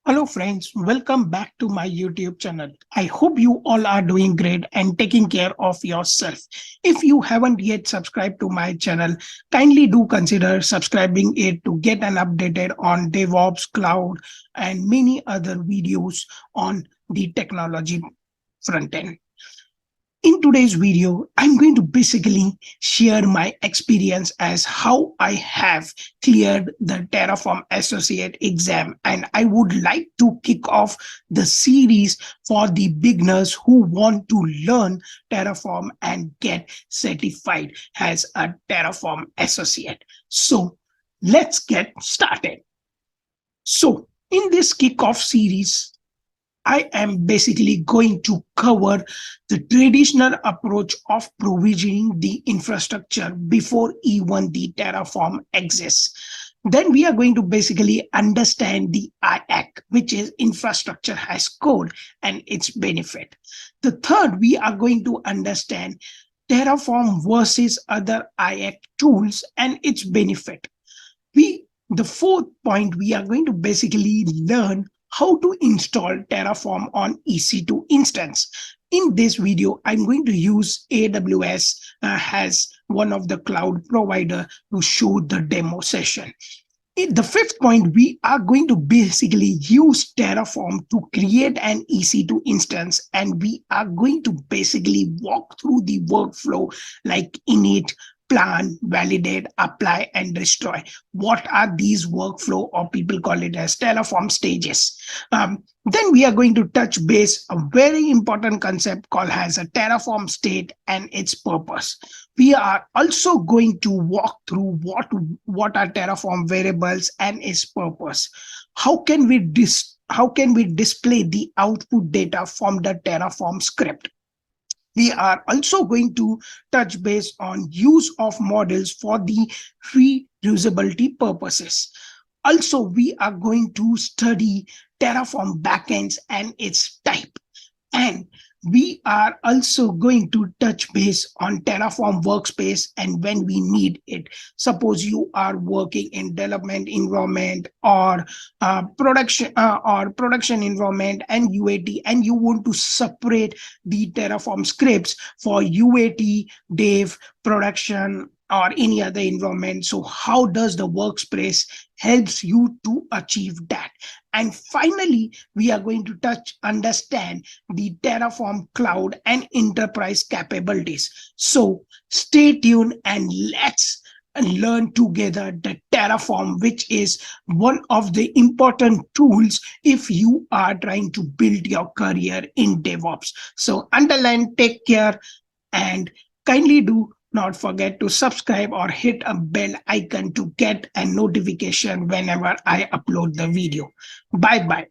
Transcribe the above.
Hello friends, welcome back to my YouTube channel. I hope you all are doing great and taking care of yourself. If you haven't yet subscribed to my channel, kindly do consider subscribing it to get an updated on DevOps, cloud and many other videos on the technology front end. In today's video, I'm going to basically share my experience as how I have cleared the Terraform Associate exam, and I would like to kick off the series for the beginners who want to learn Terraform and get certified as a Terraform Associate. So let's get started. So in this kickoff series, I am basically going to cover the traditional approach of provisioning the infrastructure before even the Terraform exists. Then we are going to basically understand the IAC, which is infrastructure as code, and its benefit. The third, we are going to understand Terraform versus other IAC tools and its benefit. The fourth point, we are going to basically learn how to install Terraform on EC2 instance. In this video, I'm going to use AWS as one of the cloud provider to show the demo session. In the fifth point, we are going to basically use Terraform to create an EC2 instance, and we are going to basically walk through the workflow like init, plan, validate, apply, and destroy. What are these workflow, or people call it as Terraform stages? Then we are going to touch base a very important concept called as a Terraform state and its purpose. We are also going to walk through what are Terraform variables and its purpose. How can we display the output data from the Terraform script? We are also going to touch base on use of models for the reusability purposes. Also, we are going to study Terraform backends and its type. And we are also going to touch base on Terraform Workspace and when we need it. Suppose you are working in development environment or production environment and UAT, and you want to separate the Terraform scripts for UAT, dev, production, or any other environment. So how does the Workspace helps you to achieve that? And finally, we are going to understand the Terraform Cloud and Enterprise capabilities. So stay tuned and let's learn together the Terraform, which is one of the important tools if you are trying to build your career in DevOps. So until then, take care and kindly do not forget to subscribe or hit a bell icon to get a notification whenever I upload the video. Bye bye.